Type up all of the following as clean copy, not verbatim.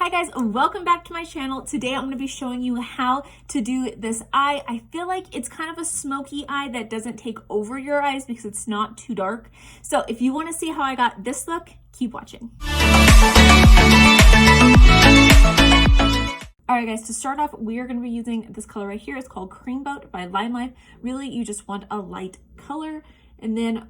Hi guys, welcome back to my channel. Today I'm going to be showing you how to do this eye. I feel like it's kind of a smoky eye that doesn't take over your eyes because it's not too dark. So if you want to see how I got this look, keep watching. Alright guys, to start off, we are going to be using this color right here. It's called Cream Boat by Limelight. Really, you just want a light color, and then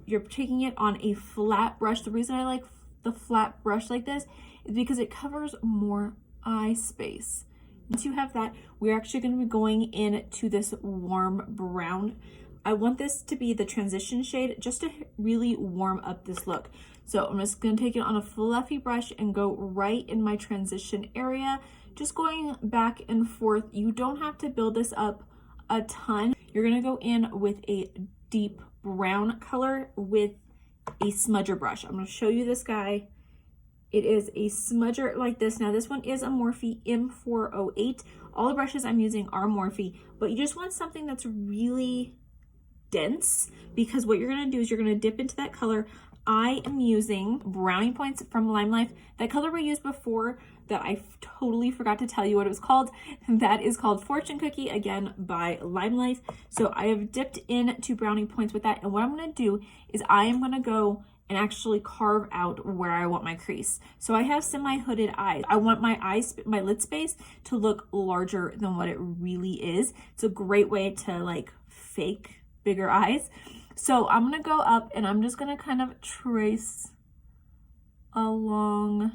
you're taking it on a flat brush. The reason I like the flat brush like this is because it covers more eye space. Once you have that, we're actually going to be going into this warm brown. I want this to be the transition shade just to really warm up this look. So I'm just going to take it on a fluffy brush and go right in my transition area, just going back and forth. You don't have to build this up a ton. You're going to go in with a deep brown color with a smudger brush. I'm going to show you this guy. It is a smudger like this. Now this one is a Morphe M408. All the brushes I'm using are Morphe, but you just want something that's really dense, because what you're going to do is you're going to dip into that color. I am using Brownie Points from Limelight. That color we used before that I totally forgot to tell you what it was called. That is called Fortune Cookie, again by Limelight. So I have dipped into Brownie Points with that, and what I'm going to do is I am going to go and actually carve out where I want my crease. So I have semi-hooded eyes. I want my my lid space to look larger than what it really is. It's a great way to like fake bigger eyes. So I'm gonna go up and I'm just gonna kind of trace along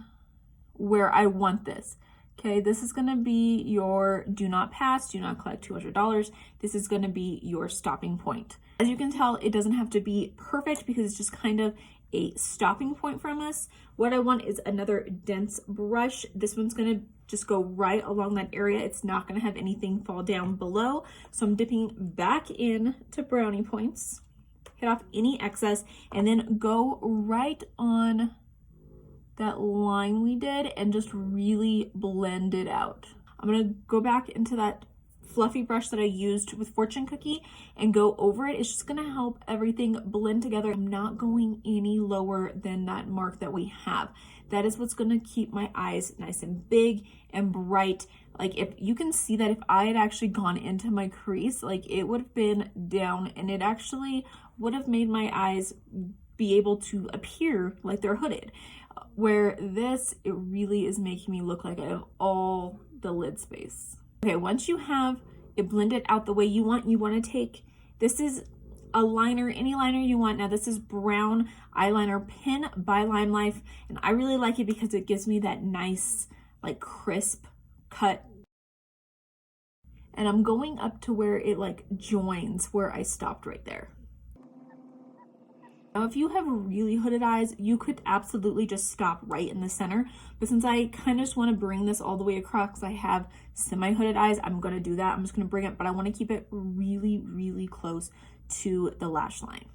where I want this. Okay, this is gonna be your do not pass, do not collect $200. This is gonna be your stopping point. As you can tell, it doesn't have to be perfect because it's just kind of a stopping point from us. What I want is another dense brush. This one's gonna just go right along that area. It's not gonna have anything fall down below. So I'm dipping back in to Brownie Points, hit off any excess, and then go right on that line we did and just really blend it out. I'm gonna go back into that fluffy brush that I used with Fortune Cookie and go over it. It's just gonna help everything blend together. I'm not going any lower than that mark that we have. That is what's gonna keep my eyes nice and big and bright. Like, if you can see that if I had actually gone into my crease, like it would have been down, and it actually would have made my eyes be able to appear like they're hooded. Where this, it really is making me look like I have all the lid space. Okay, once you have it blended out the way you want to take, this is a liner, any liner you want. Now this is brown eyeliner pen by Limelight, and I really like it because it gives me that nice, like crisp cut. And I'm going up to where it like joins where I stopped right there. Now, if you have really hooded eyes, you could absolutely just stop right in the center. But since I kind of just want to bring this all the way across because I have semi-hooded eyes, I'm going to do that. I'm just going to bring it, but I want to keep it really, really close to the lash line.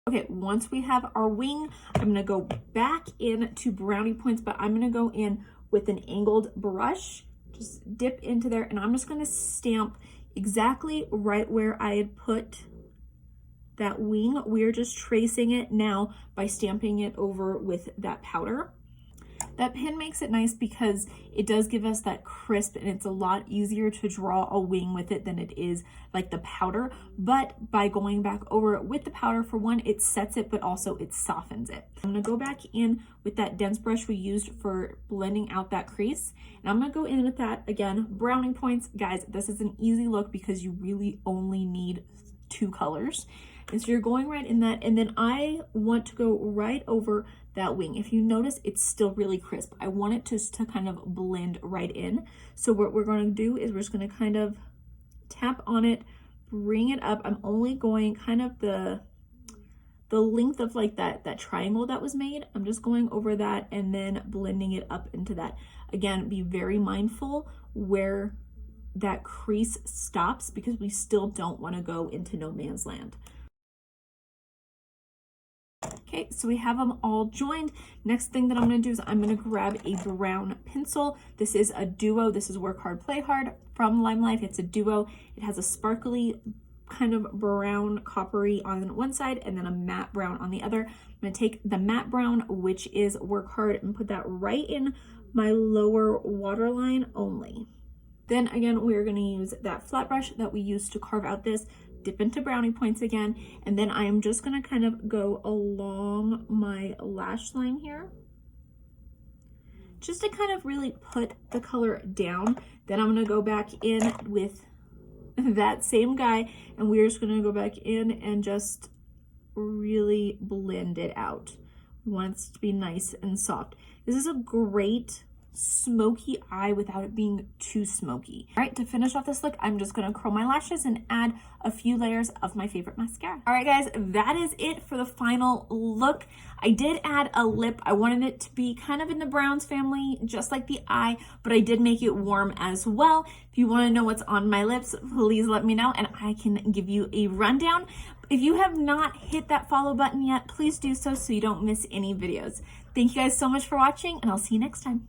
Okay, once we have our wing, I'm going to go back into Brownie Points, but I'm going to go in with an angled brush. Just dip into there, and I'm just going to stamp exactly right where I had put that wing. We're just tracing it now by stamping it over with that powder. That pen makes it nice because it does give us that crisp, and it's a lot easier to draw a wing with it than it is like the powder. But by going back over it with the powder, for one, it sets it, but also it softens it. I'm gonna go back in with that dense brush we used for blending out that crease, and I'm gonna go in with that again, Brownie Points. Guys, this is an easy look because you really only need 2 colors. And so you're going right in that, and then I want to go right over that wing. If you notice, it's still really crisp. I want it to kind of blend right in. So what we're going to do is we're just going to kind of tap on it, bring it up. I'm only going kind of the length of like that triangle that was made. I'm just going over that and then blending it up into that. Again, be very mindful where that crease stops because we still don't want to go into no man's land. Okay, so we have them all joined. Next thing that I'm going to do is I'm going to grab a brown pencil. This is a duo. This is Work Hard, Play Hard from Limelight. It's a duo. It has a sparkly kind of brown coppery on one side and then a matte brown on the other. I'm going to take the matte brown, which is Work Hard, and put that right in my lower waterline only. Then again, we're going to use that flat brush that we used to carve out this, dip into brownie points again, and then I am just going to kind of go along my lash line here, just to kind of really put the color down. Then I'm going to go back in with that same guy, and we're just going to go back in and just really blend it out. We want it to be nice and soft. This is a great smoky eye without it being too smoky. All right, to finish off this look, I'm just going to curl my lashes and add a few layers of my favorite mascara. All right, guys, that is it for the final look. I did add a lip. I wanted it to be kind of in the browns family, just like the eye, but I did make it warm as well. If you want to know what's on my lips, please let me know and I can give you a rundown. If you have not hit that follow button yet, please do so you don't miss any videos. Thank you guys so much for watching, and I'll see you next time.